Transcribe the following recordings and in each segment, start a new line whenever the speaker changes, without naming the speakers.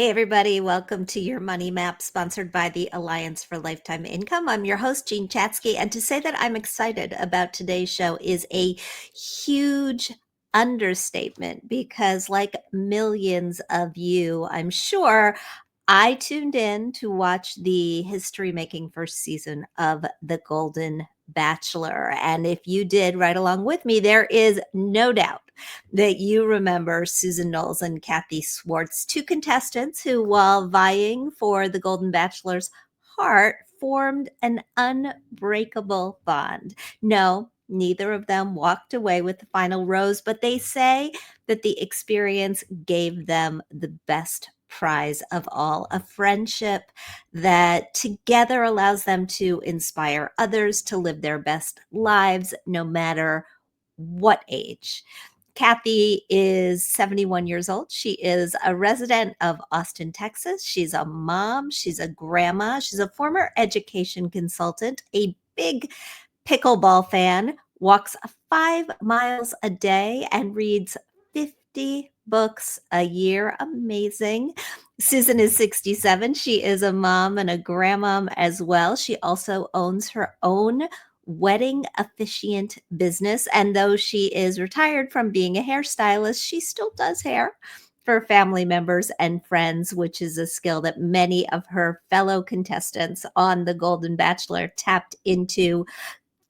Hey, everybody, welcome to your Money Map, sponsored by the Alliance for Lifetime Income. I'm your host, Jean Chatzky, and to say that I'm excited about today's show is a huge understatement because, like millions of you, I'm sure, I tuned in to watch the history making first season of The Golden Bachelor. And if you did right along with me, there is no doubt that you remember Susan Knowles and Kathy Swarts, two contestants who, while vying for the Golden Bachelor's heart, formed an unbreakable bond. No, neither of them walked away with the final rose, but they say that the experience gave them the best prize of all, a friendship that together allows them to inspire others to live their best lives, no matter what age. Kathy is 71 years old. She is a resident of Austin, Texas. She's a mom. She's a grandma. She's a former education consultant, a big pickleball fan, walks 5 miles a day, and reads 50 books a year. Amazing. Susan is 67. She is a mom and a grandmom as well. She also owns her own wedding officiant business. And though she is retired from being a hairstylist, she still does hair for family members and friends, which is a skill that many of her fellow contestants on The Golden Bachelor tapped into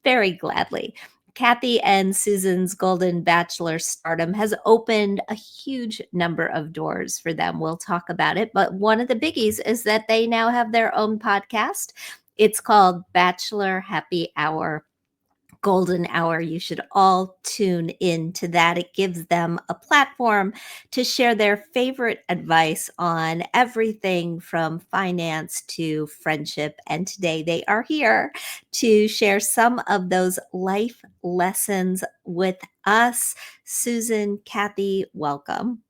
very gladly. Kathy and Susan's Golden Bachelor stardom has opened a huge number of doors for them. We'll talk about it. But one of the biggies is that they now have their own podcast. It's called Bachelor Happy Hour. Golden Hour. You should all tune in to that. It gives them a platform to share their favorite advice on everything from finance to friendship. And today they are here to share some of those life lessons with us. Susan, Kathy, welcome.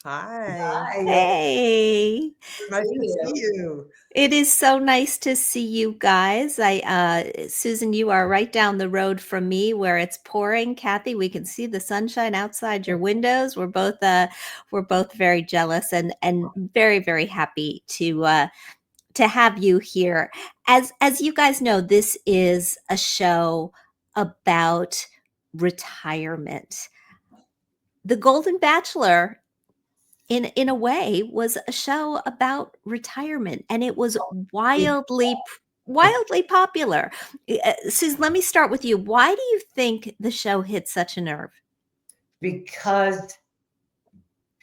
Hi.
Hey.
Nice to see you.
It is so nice to see you guys. Susan, you are right down the road from me where it's pouring. Kathy, we can see the sunshine outside your windows. We're both very jealous and very, very happy to have you here. As you guys know, this is a show about retirement. The Golden Bachelor in a way was a show about retirement, and it was wildly popular. Susan, let me start with you. Why do you think the show hit such a nerve?
Because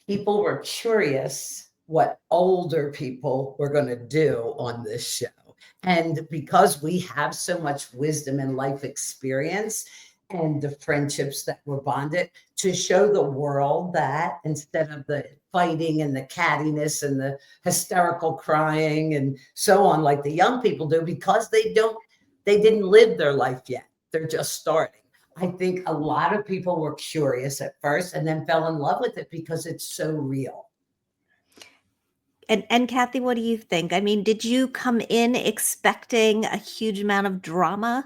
people were curious what older people were going to do on this show. And because we have so much wisdom and life experience and the friendships that were bonded, to show the world that instead of the fighting and the cattiness and the hysterical crying and so on, like the young people do, because they didn't live their life yet. They're just starting. I think a lot of people were curious at first and then fell in love with it because it's so real.
And Kathy, what do you think? I mean, did you come in expecting a huge amount of drama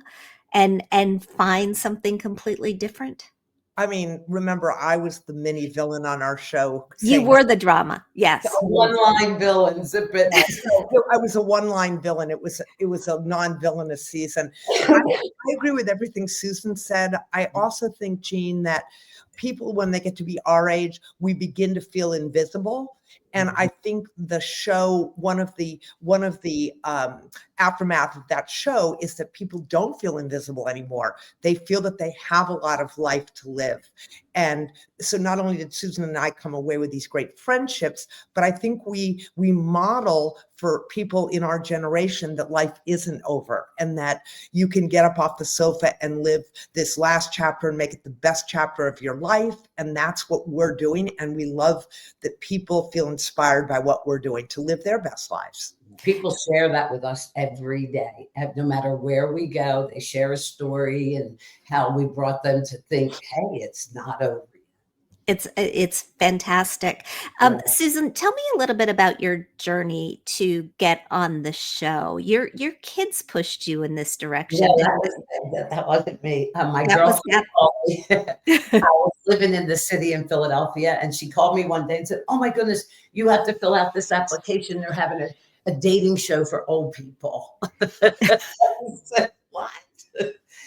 and find something completely different?
I mean, remember, I was the mini villain on our show.
You were the drama. Yes.
One-line villains.
I was a one-line villain. It was a non-villainous season. I agree with everything Susan said. I also think, Jean, that people, when they get to be our age, we begin to feel invisible. And I think the show, one of the aftermath of that show is that people don't feel invisible anymore. They feel that they have a lot of life to live. And so not only did Susan and I come away with these great friendships, but I think we model for people in our generation that life isn't over and that you can get up off the sofa and live this last chapter and make it the best chapter of your life. And that's what we're doing. And we love that people feel inspired by what we're doing to live their best lives.
People share that with us every day. No matter where we go, they share a story and how we brought them to think, hey, it's not over.
It's fantastic.
Yeah.
Susan, tell me a little bit about your journey to get on the show. Your kids pushed you in this
Yeah,
direction, didn't
that wasn't me. My
that was
girlfriend
that?
called me. I was living in the city in Philadelphia, and she called me one day and said, "Oh my goodness, you have to fill out this application. They're having a dating show for old people." I said, "What?"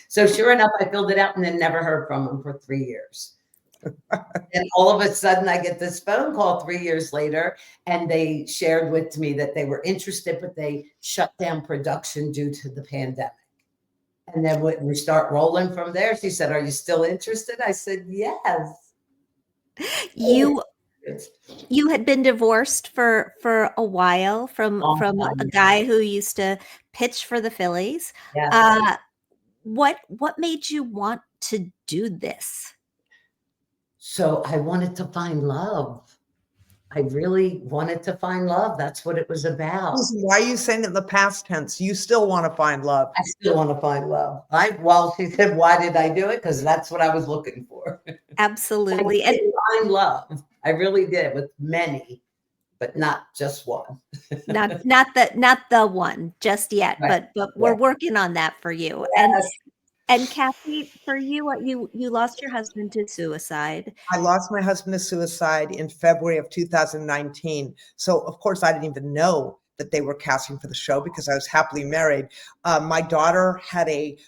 So sure enough, I filled it out and then never heard from them for 3 years. And all of a sudden, I get this phone call 3 years later, and they shared with me that they were interested, but they shut down production due to the pandemic. And then when we start rolling from there, she said, "Are you still interested?" I said, "Yes."
You
It's
you had been divorced for a while
a long
from a
time.
guy who used to pitch for the Phillies.
Yes.
Uh, what made you want to do this?
So I wanted to find love. I really wanted to find love. That's what it was about.
Susan, why are you saying it in the past tense? You still want to find love.
I still want to find love. Well, she said, "Why did I do it?" Because that's what I was looking for. I
Absolutely. And
did find love. I really did with many, but not just one.
not the one just yet,
Right.
but we're
Yeah.
working on that for you.
Yes.
And Kathy, for you, you lost your husband to suicide.
I lost my husband to suicide in February of 2019. So, of course, I didn't even know that they were casting for the show because I was happily married. My daughter had a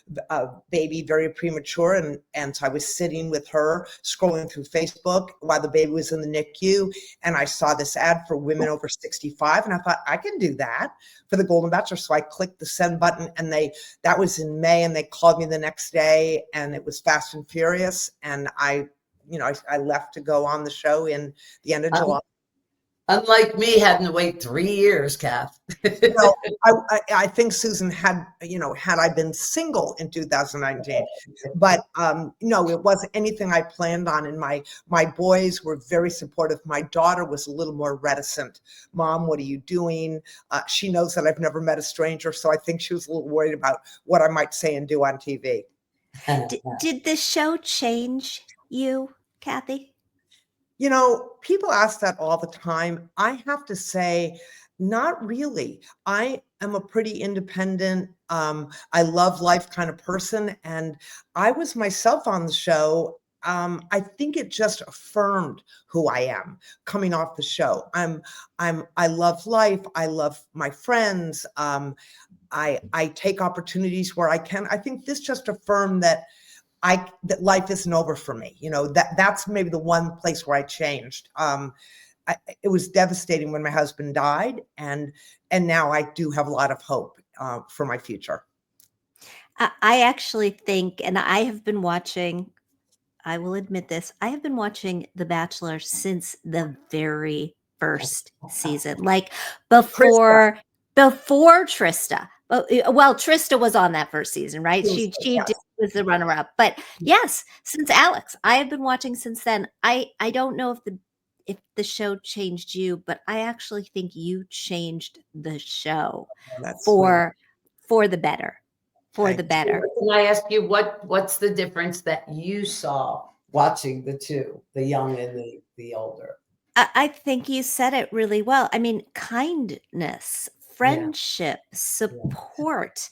baby very premature, and so I was sitting with her scrolling through Facebook while the baby was in the NICU, and I saw this ad for women over 65, and I thought, I can do that for the Golden Bachelor. So I clicked the send button, and that was in May, and they called me the next day, and it was Fast and Furious, and I left to go on the show in the end of July.
Unlike me, having to wait 3 years, Kath.
Well, I think Susan had I been single in 2019, but no, it wasn't anything I planned on. And my boys were very supportive. My daughter was a little more reticent. "Mom, what are you doing?" She knows that I've never met a stranger, so I think she was a little worried about what I might say and do on TV.
Did the show change you, Kathy?
People ask that all the time. I have to say, not really. I am a pretty independent, I love life kind of person. And I was myself on the show. I think it just affirmed who I am coming off the show. I love life. I love my friends. I take opportunities where I can. I think this just affirmed that life isn't over for me. That's maybe the one place where I changed. It was devastating when my husband died, and now I do have a lot of hope for my future.
I actually think, and I have been watching, I will admit this, I have been watching The Bachelor since the very first season, like
Krista,
before Trista. Well, Trista was on that first season, right? She
Yes.
was the runner up. But yes, since Alex, I have been watching since then. I don't know if the show changed you, but I actually think you changed the show
that's sweet.
for the better. For the
Thanks.
better.
Can I ask you what's the difference that you saw watching the two, the young and the older?
I think you said it really well. I mean, kindness,
Yeah.
friendship, support,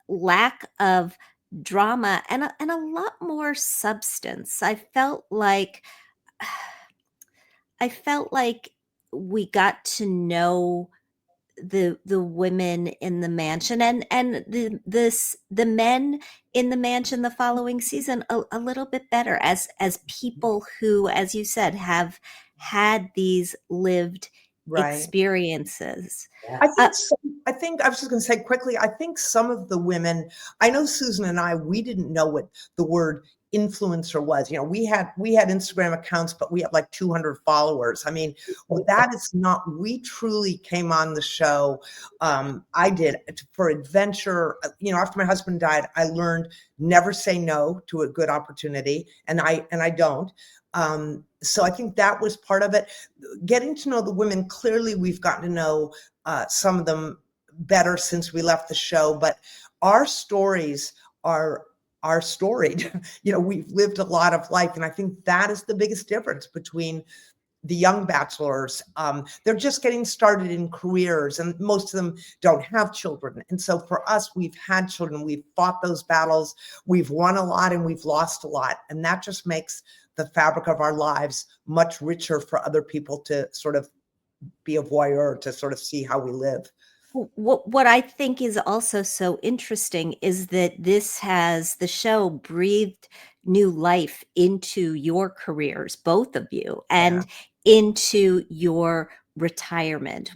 lack of drama, and a lot more substance. I felt like we got to know the women in the mansion and the men in the mansion the following season a little bit better as people who, as you said, have had these lived
Right.
experiences.
I
Yes.
think I was just going to say quickly, I think some of the women, I know Susan and I, we didn't know what the word influencer was. We had Instagram accounts, but we had like 200 followers. I mean, that is not, we truly came on the show. I did for adventure. After my husband died, I learned never say no to a good opportunity. And I don't. So I think that was part of it. Getting to know the women, clearly we've gotten to know some of them better since we left the show, but our stories are are storied. We've lived a lot of life. And I think that is the biggest difference between the young bachelors. They're just getting started in careers, and most of them don't have children. And so for us, we've had children, we've fought those battles, we've won a lot and we've lost a lot. And that just makes the fabric of our lives much richer for other people to sort of be a voyeur, to sort of see how we live.
What I think is also so interesting is that the show breathed new life into your careers, both of you, and into your retirement.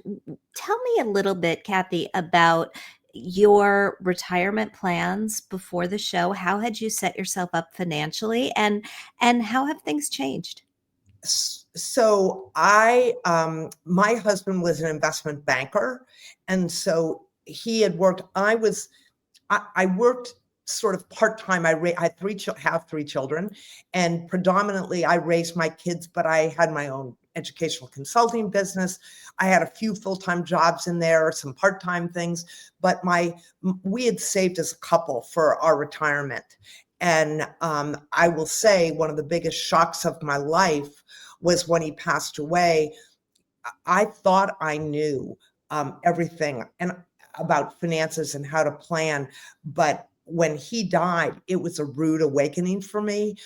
Tell me a little bit, Kathy, about your retirement plans before the show. How had you set yourself up financially, and how have things changed?
So my husband was an investment banker, and so he had worked. I worked sort of part-time. I had have three children, and predominantly I raised my kids, but I had my own educational consulting business. I had a few full-time jobs in there, some part-time things, but we had saved as a couple for our retirement. And I will say one of the biggest shocks of my life was when he passed away. I thought I knew everything and about finances and how to plan, but when he died, it was a rude awakening for me,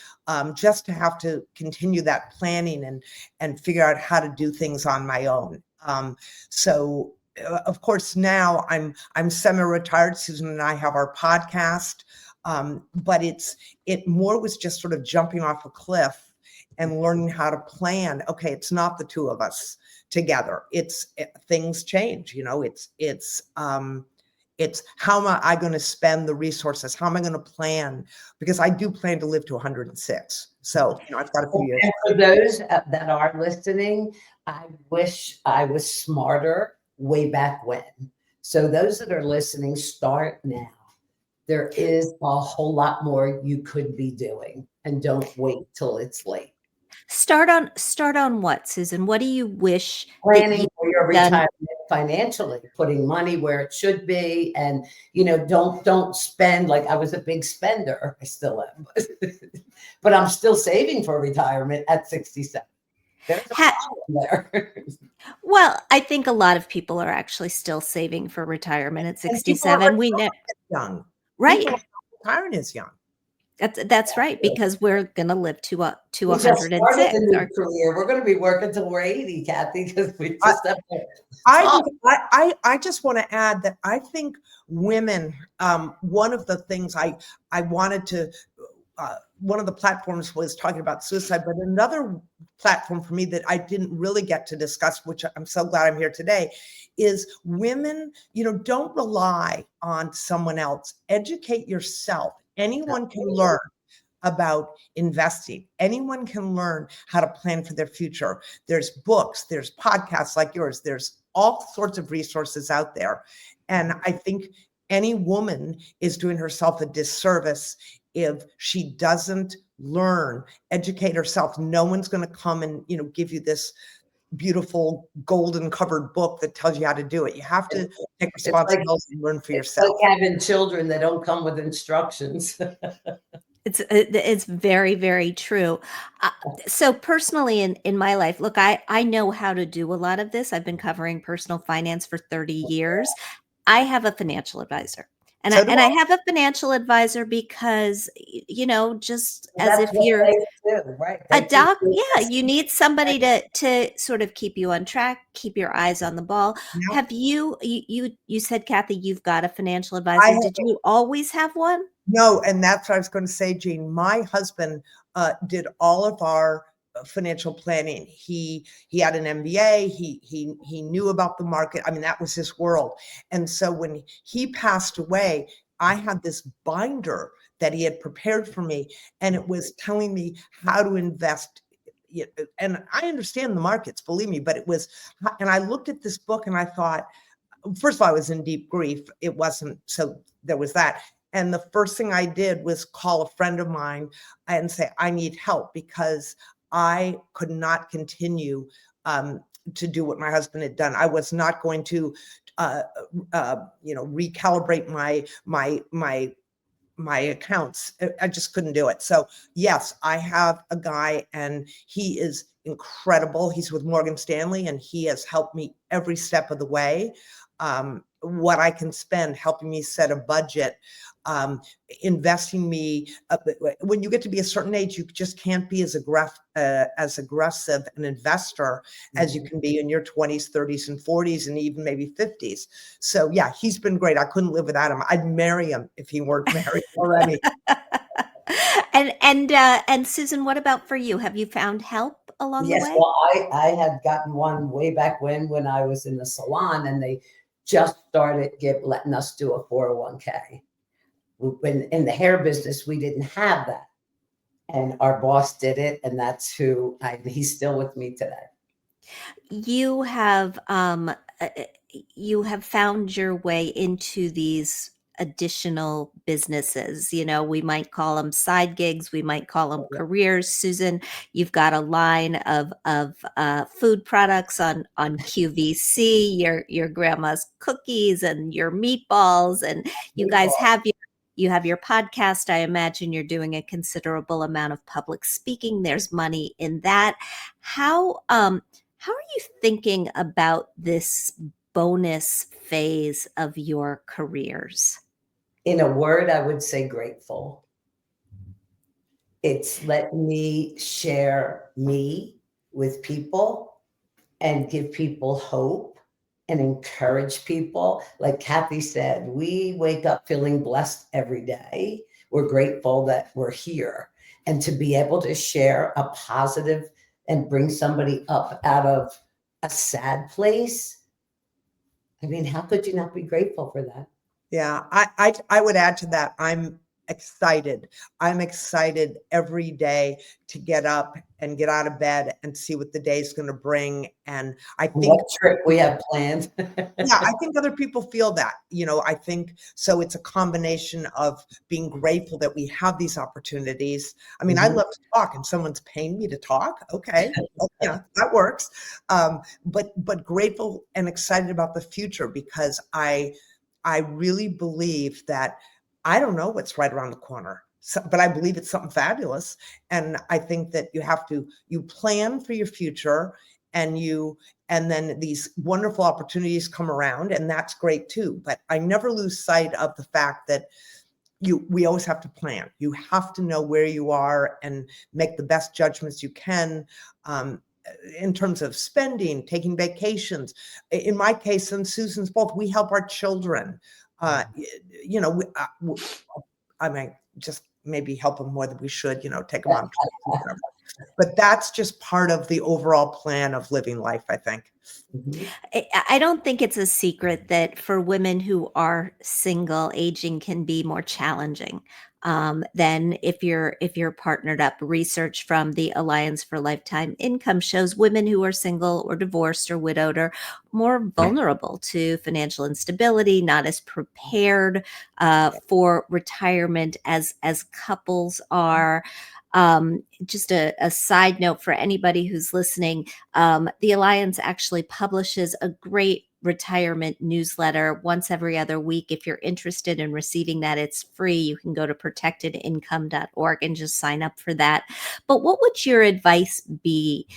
just to have to continue that planning and figure out how to do things on my own. So of course now I'm semi-retired. Susan and I have our podcast, but it more was just sort of jumping off a cliff and learning how to plan. Okay, it's not the two of us together. Things change, it's how am I going to spend the resources? How am I going to plan? Because I do plan to live to 106. So, I've got a few years.
And for those that are listening, I wish I was smarter way back when. So those that are listening, start now. There is a whole lot more you could be doing, and don't wait till it's late.
Start on what, Susan? What do you wish
Planning for your retirement financially, putting money where it should be, and don't spend. Like, I was a big spender. I still am, but I'm still saving for retirement at 67. There's a problem there.
Well, I think a lot of people are actually still saving for retirement at 67. We know,
young,
right?
Retiring is young.
That's right, because we're going to live to 106.
Started a new career. We're going to be working till we're 80, Kathy, because we just have to.
I just want to add that I think women, one of the things I wanted to, one of the platforms was talking about suicide, but another platform for me that I didn't really get to discuss, which I'm so glad I'm here today, is women, don't rely on someone else. Educate yourself. Anyone can learn about investing. Anyone can learn how to plan for their future. There's books, there's podcasts like yours, there's all sorts of resources out there. And I think any woman is doing herself a disservice if she doesn't learn, educate herself. No one's going to come and, give you this beautiful golden covered book that tells you how to do it. You have to take responsibility and learn for yourself.
It's like having children that don't come with instructions.
It's very, very true. So personally in my life, look, I know how to do a lot of this. I've been covering personal finance for 30 years. I have a financial advisor. And I have a financial advisor because, just as if you're
right?
a doc, yeah, you need somebody to sort of keep you on track, keep your eyes on the ball.
Yep.
Have you said, Kathy, you've got a financial advisor. Did you always have one?
No, and that's what I was going to say, Jean. My husband did all of our financial planning. He had an MBA. He knew about the market. I mean, that was his world. And so when he passed away, I had this binder that he had prepared for me, and it was telling me how to invest. And I understand the markets, believe me, but and I looked at this book and I thought, first of all, I was in deep grief. It wasn't, so there was that. And the first thing I did was call a friend of mine and say, I need help, because I could not continue to do what my husband had done. I was not going to, recalibrate my my accounts. I just couldn't do it. So yes, I have a guy and he is incredible. He's with Morgan Stanley and he has helped me every step of the way. What I can spend, helping me set a budget, investing me. When you get to be a certain age, you just can't be as aggressive an investor as you can be in your 20s, 30s, and 40s, and even maybe 50s. So yeah, he's been great. I couldn't live without him. I'd marry him if he weren't married already.
And Susan, what about for you? Have you found help along the
Yes,
way?
well, I had gotten one way back when I was in the salon, and they just started letting us do a 401k. When in the hair business, we didn't have that, and our boss did it, and that's he's still with me today.
You have found your way into these additional businesses. You know, we might call them side gigs, we might call them careers. Susan, you've got a line of food products on QVC, your grandma's cookies and your meatballs, and you guys have your podcast. I imagine you're doing a considerable amount of public speaking. There's money in that. How are you thinking about this bonus phase of your careers?
In a word, I would say grateful. It's let me share me with people and give people hope and encourage people. Like Kathy said, we wake up feeling blessed every day. We're grateful that we're here. And to be able to share a positive and bring somebody up out of a sad place, I mean, how could you not be grateful for that?
Yeah, I would add to that. I'm excited. I'm excited every day to get up and get out of bed and see what the day's going to bring. And I think
what trip we have planned.
yeah, I think other people feel that, I think so. It's a combination of being grateful that we have these opportunities. I mean, I love to talk and someone's paying me to talk. Okay. Yeah, that works. But grateful and excited about the future because I really believe that I don't know what's right around the corner. So, but I believe it's something fabulous. And I think that you plan for your future and then these wonderful opportunities come around and that's great too. But I never lose sight of the fact that we always have to plan. You have to know where you are and make the best judgments you can. In terms of spending, taking vacations. In my case and Susan's both, we help our children. I might just maybe help them more than we should, take them on trips or whatever. But that's just part of the overall plan of living life, I think.
I don't think it's a secret that for women who are single, aging can be more challenging than if you're partnered up. Research from the Alliance for Lifetime Income shows women who are single or divorced or widowed are more vulnerable to financial instability, not as prepared for retirement as couples are. Just a side note for anybody who's listening, the Alliance actually publishes a great retirement newsletter once every other week. If you're interested in receiving that, it's free. You can go to protectedincome.org and just sign up for that. But what would your advice be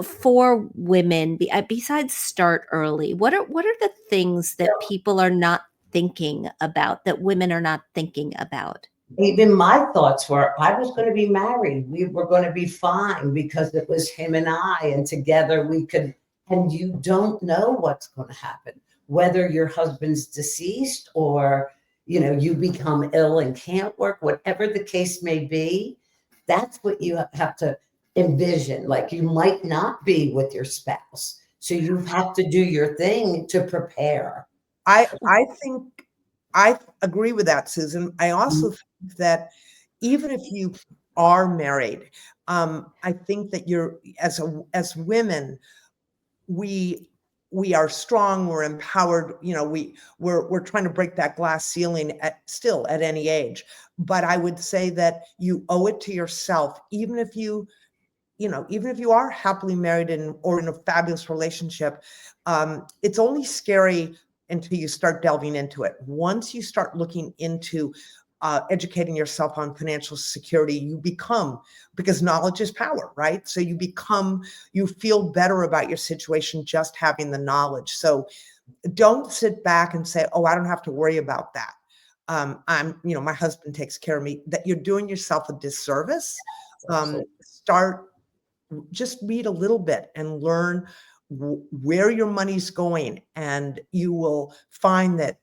for women besides start early? What are the things that people are not thinking about, that women are not thinking about?
Even my thoughts were, I was going to be married. We were going to be fine because it was him and I, and together we could, and you don't know what's going to happen, whether your husband's deceased or, you become ill and can't work, whatever the case may be. That's what you have to envision. Like you might not be with your spouse. So you have to do your thing to prepare.
I think I agree with that, Susan. I also think that even if you are married, I think that as women, we are strong, we're empowered, we're trying to break that glass ceiling at any age. But I would say that you owe it to yourself, even if you are happily married or in a fabulous relationship, it's only scary until you start delving into it. Once you start looking into educating yourself on financial security, you become, because knowledge is power, right? So you feel better about your situation just having the knowledge. So don't sit back and say, oh, I don't have to worry about that. My husband takes care of me. That you're doing yourself a disservice. Just read a little bit and learn where your money's going, and you will find that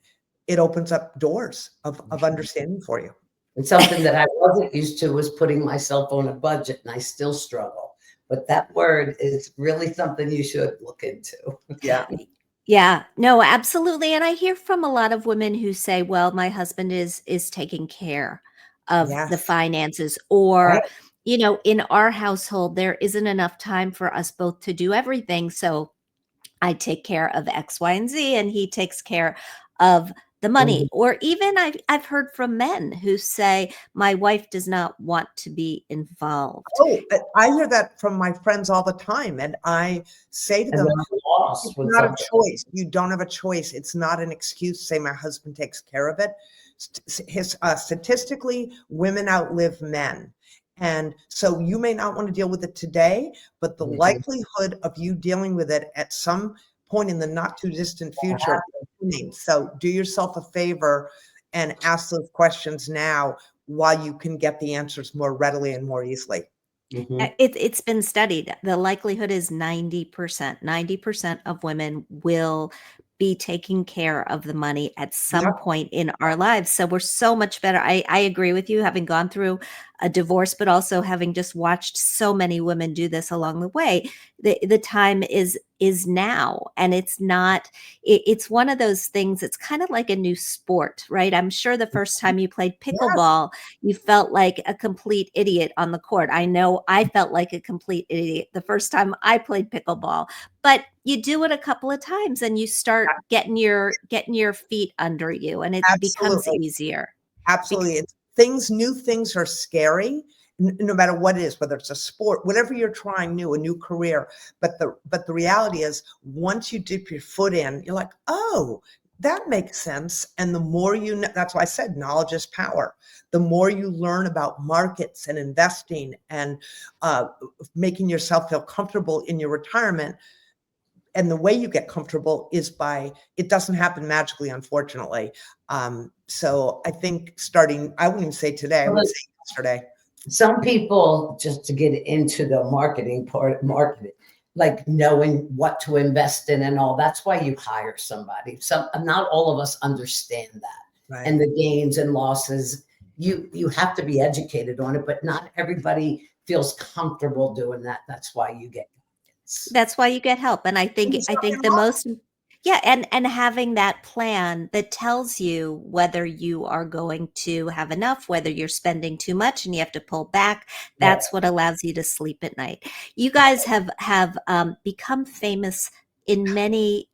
it opens up doors of understanding for you.
And something that I wasn't used to was putting myself on a budget, and I still struggle. But that word is really something you should look into.
Yeah.
Yeah, no, absolutely. And I hear from a lot of women who say, well, my husband is taking care of the
Yes.
finances,
Right.
or, in our household, there isn't enough time for us both to do everything. So I take care of X, Y, and Z, and he takes care of the money.
Mhm.
Or even I've heard from men who say, my wife does not want to be involved.
Oh, I hear that from my friends all the time. And I say to
And
them,
then I'm lost
it's
with
not a
something.
choice. You don't have a choice. It's not an excuse to say my husband takes care of it. Statistically, women outlive men. And so you may not want to deal with it today, but the
Mhm.
likelihood of you dealing with it at some point in the not too distant future. So do yourself a favor and ask those questions now while you can get the answers more readily and more easily.
Mhm.
It's been studied. The likelihood is 90%. 90% of women will be taking care of the money at some
Yep.
point in our lives. So we're so much better. I agree with you, having gone through a divorce, but also having just watched so many women do this along the way. The time is now, and it's one of those things. It's kind of like a new sport, right? I'm sure the first time you played
Yes.
pickleball, you felt like a complete idiot on the court. I know I felt like a complete idiot the first time I played pickleball, but you do it a couple of times and you start getting your feet under you, and it becomes
Absolutely.
easier.
Absolutely. New things are scary, no matter what it is, whether it's a sport, whatever you're trying new, a new career. But the reality is, once you dip your foot in, you're like, oh, that makes sense. And the more you know, that's why I said knowledge is power. The more you learn about markets and investing and making yourself feel comfortable in your retirement. And the way you get comfortable is it doesn't happen magically, unfortunately. So I think I wouldn't even say today, I would say yesterday.
Some people, just to get into the marketing, like knowing what to invest in and all. That's why you hire somebody. Not all of us understand that.
Right.
And the gains and losses. You have to be educated on it, but not everybody feels comfortable doing that. That's why you get guidance.
That's why you get help. And I think the most, yeah, and having that plan that tells you whether you are going to have enough, whether you're spending too much and you have to pull back, that's what allows you to sleep at night. You guys have become famous in many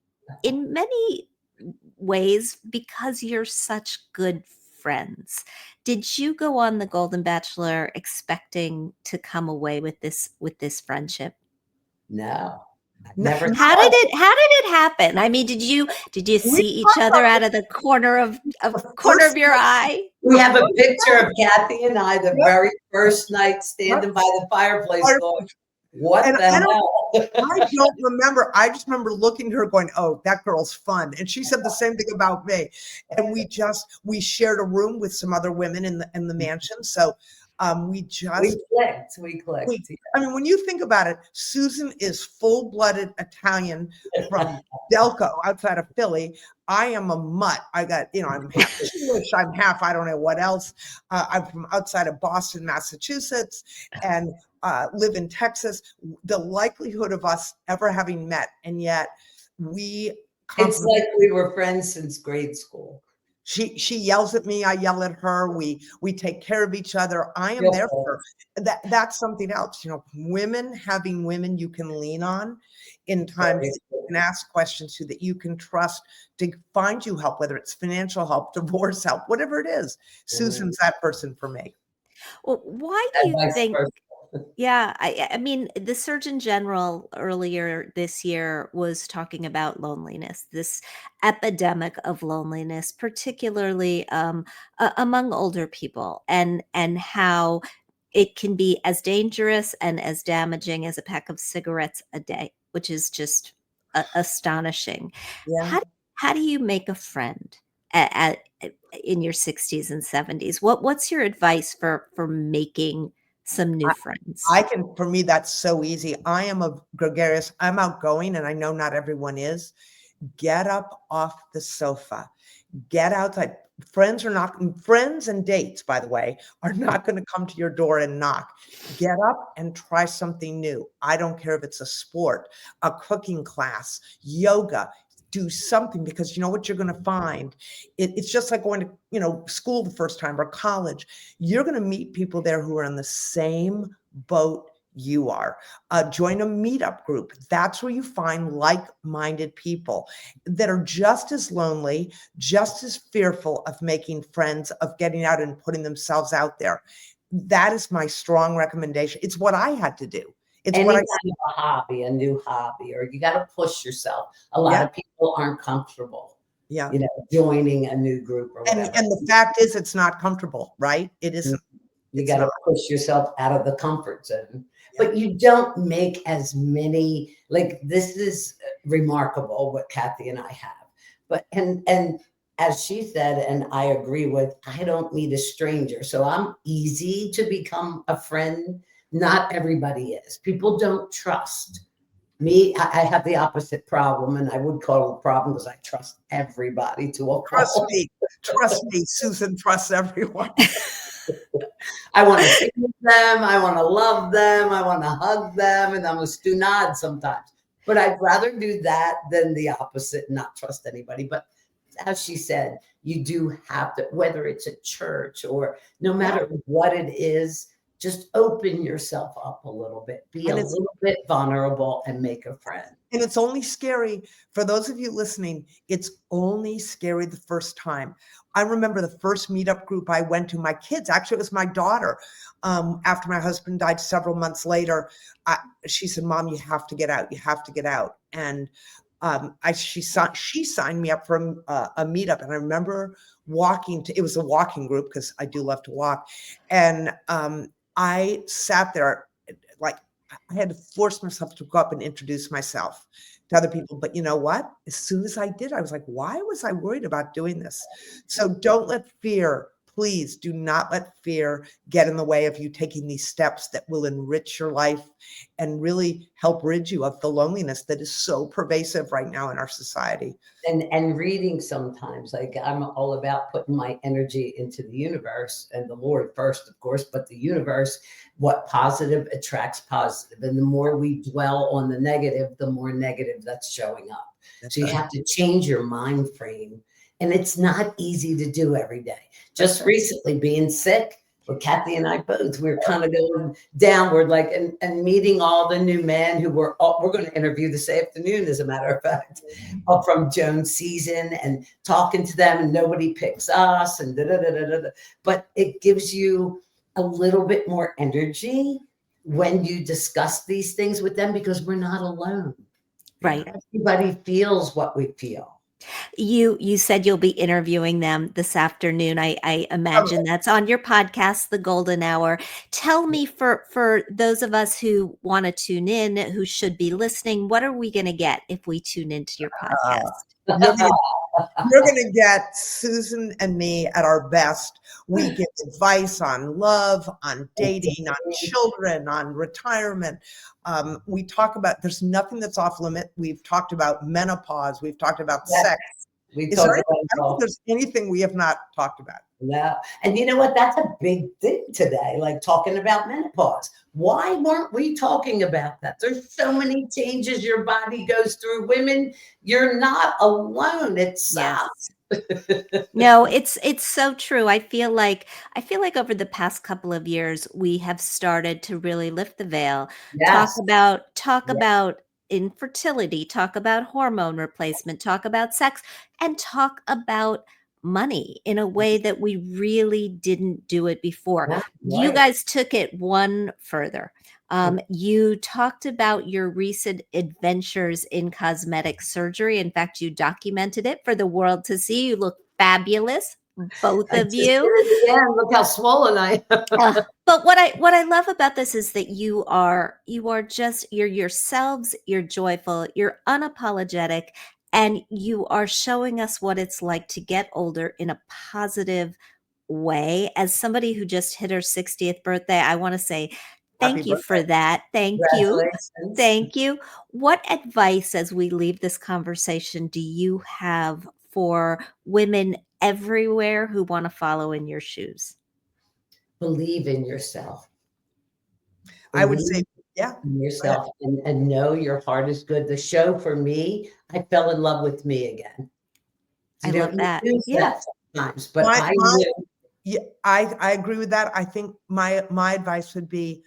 ways because you're such good friends. Did you go on the Golden Bachelor expecting to come away with this friendship?
No,
No,
never.
How did it happen? I mean, did you
we
see each other out of the corner of
first
your eye?
We have a picture of Kathy and I the
Yep.
very first night standing by the fireplace going, what
And
the hell?
I don't remember. I just remember looking at her going, oh, that girl's fun. And she said the same thing about me. And we shared a room with some other women in the mansion. So we
clicked. We clicked.
I mean, when you think about it, Susan is full-blooded Italian from Delco outside of Philly. I am a mutt. I'm half Jewish. I'm half, I don't know what else. I'm from outside of Boston, Massachusetts, and live in Texas. The likelihood of us ever having met, and yet
It's like we were friends since grade school.
She yells at me, I yell at her. We take care of each other. I am there for her. That's something else. Having women you can lean on in times that you can ask questions to, that you can trust to find you help, whether it's financial help, divorce help, whatever it is. Susan's that person for me.
Well, why do you think Yeah, I mean, the Surgeon General earlier this year was talking about loneliness, this epidemic of loneliness, particularly among older people, and how it can be as dangerous and as damaging as a pack of cigarettes a day, which is just astonishing.
Yeah.
How how do you make a friend in your 60s and 70s? What's your advice for making some new friends?
I can, for me, that's so easy. I am a gregarious, I'm outgoing, and I know not everyone is. Get up off the sofa, get outside. Friends and dates, by the way, are not going to come to your door and knock. Get up and try something new. I don't care if it's a sport, a cooking class, yoga. Do something, because you know what you're going to find. It's just like going to, school the first time, or college. You're going to meet people there who are in the same boat you are. Join a meetup group. That's where you find like-minded people that are just as lonely, just as fearful of making friends, of getting out and putting themselves out there. That is my strong recommendation. It's what I had to do. It's
Any
what I,
kind of a hobby, a new hobby, or you got to push yourself. A lot
yeah,
of people aren't comfortable,
yeah.
joining a new group or
And
whatever.
the fact is, it's not comfortable, right? It
Mm,
isn't.
You
It's
got
not.
to push yourself out of the comfort zone,
Yeah.
but you don't make as many. Like, this is remarkable what Kathy and I have. But and as she said, and I agree with, I don't meet a stranger, so I'm easy to become a friend. Not everybody is. People don't trust me. I have the opposite problem, and I would call it a problem because I trust everybody to a fault.
Trust me, Susan trusts everyone.
I want to feed them. I want to love them. I want to hug them. And I'm a stunad sometimes. But I'd rather do that than the opposite, not trust anybody. But as she said, you do have to, whether it's a church or no
Yeah.
matter what it is, just open yourself up a little bit, be a
And it's
little bit vulnerable and make a friend.
And it's only scary for those of you listening. It's only scary the first time. I remember the first meetup group I went to, my kids, actually, it was my daughter. After my husband died several months later, she said, "Mom, you have to get out. You have to get out." And she signed me up for a meetup. And I remember it was a walking group, because I do love to walk. And I sat there like, I had to force myself to go up and introduce myself to other people. But you know what? As soon as I did, I was like, why was I worried about doing this? So don't let fear, please do not let fear get in the way of you taking these steps that will enrich your life and really help rid you of the loneliness that is so pervasive right now in our society.
And reading sometimes, like, I'm all about putting my energy into the universe and the Lord first, of course, but the universe. What positive attracts positive, and the more we dwell on the negative, the more negative that's showing up.
That's
So you
right.
have to change your mind frame, and it's not easy to do every day.
That's
Just
right.
recently, being sick, well, Kathy and I both, we were kind of going downward, like, and meeting all the new men who we're going to interview this afternoon, as a matter of fact, all from Jones season, and talking to them, and nobody picks us, and da da da da da. But it gives you a little bit more energy when you discuss these things with them, because we're not alone.
Yeah.
Right.
Everybody feels what we feel.
You said you'll be interviewing them this afternoon. I imagine that's on your podcast, The Golden Hour. Tell me, for those of us who want to tune in, who should be listening, what are we going to get if we tune into your
Uh,
podcast?
you're gonna You're going to get Susan and me at our best. We give advice on love, on dating, on children, on retirement. We talk about, there's nothing that's off limit. We've talked about menopause. We've talked about
Yes,
sex.
we
Is there
talked
anything,
about it
I don't think
all.
there's anything we have not talked about.
Yeah. And you know what? That's a big thing today, like talking about menopause. Why weren't we talking about that? There's so many changes your body goes through. Women, you're not alone. It
Yes.
sucks.
No, it's so true. I feel like over the past couple of years we have started to really lift the veil, talk
Yes.
about talk
Yeah.
about infertility, talk about hormone replacement, talk about sex, and talk about money in a way that we really didn't do it before.
That's
You
right.
guys took it one further. You talked about your recent adventures in cosmetic surgery. In fact, you documented it for the world to see. You look fabulous, both
I
of
just did
you.
it again. Look how swollen I am.
But what I love about this is that you are just you're yourselves, you're joyful, you're unapologetic, and you are showing us what it's like to get older in a positive way. As somebody who just hit her 60th birthday, I want to say
Happy
thank you
birthday.
for that. Thank you.
Congratulations.
Thank you. What advice, as we leave this conversation, do you have for women everywhere who want to follow in your shoes?
Believe in yourself.
I would say,
Believe
yeah.
in yourself and know your heart is good. The show for me, I fell in love with me again.
I
You know,
love
you
that.
lose
Yeah.
that sometimes, but
My,
I
my,
knew.
yeah, I agree with that. I think my advice would be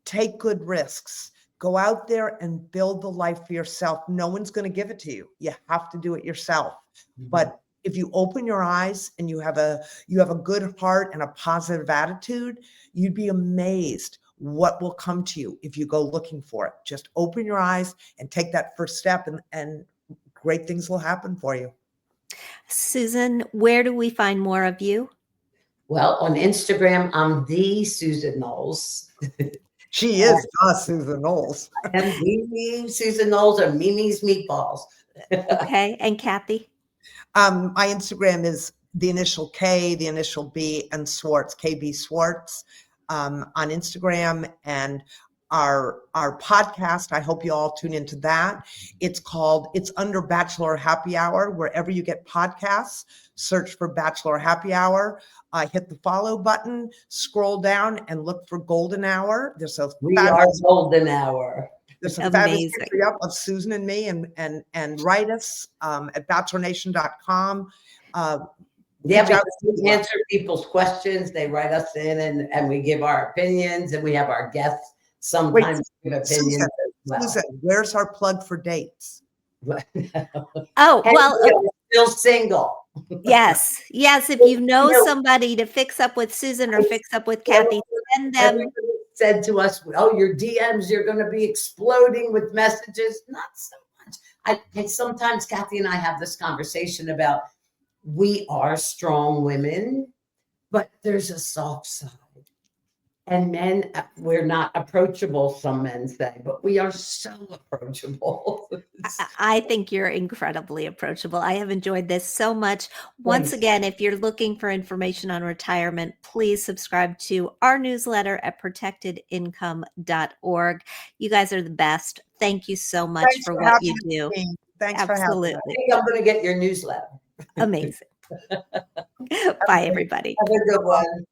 take good risks. Go out there and build the life for yourself. No one's going to give it to you. You have to do it yourself. But if you open your eyes and you have a good heart and a positive attitude, you'd be amazed what will come to you if you go looking for it. Just open your eyes and take that first step, and great things will happen for you.
Susan, where do we find more of you?
Well, on Instagram, I'm the Susan Knowles.
She is Susan Noles.
And the Susan Knowles are Mimi's Meatballs.
Okay. And Kathy?
My Instagram is the initial K, the initial B, and Swarts, KB Swarts, on Instagram. And our podcast, I hope you all tune into that. It's under Bachelor Happy Hour. Wherever you get podcasts, search for Bachelor Happy Hour. Hit the follow button, scroll down, and look for Golden Hour.
We are Golden Hour.
There's some fabulous
Amazing.
history up of Susan and me, and write us at bachelornation.com.
Yeah, we answer people's questions. They write us in, and we give our opinions, and we have our guests sometimes give opinions
Susan,
as well.
Susan, where's our plug for dates?
Oh, well,
still single.
yes. Yes. If you know somebody to fix up with Susan or fix up with Kathy, send them.
Everybody said to us, oh, your DMs, you're going to be exploding with messages. Not so much. Sometimes Kathy and I have this conversation about we are strong women, but there's a soft side. And men, we're not approachable, some men say, but we are so approachable.
I think you're incredibly approachable. I have enjoyed this so much. Once again, if you're looking for information on retirement, please subscribe to our newsletter at protectedincome.org. You guys are the best. Thank you so much for what you do.
Thanks for having me.
I think I'm going to get your newsletter.
Amazing. Bye, everybody.
Have a good one.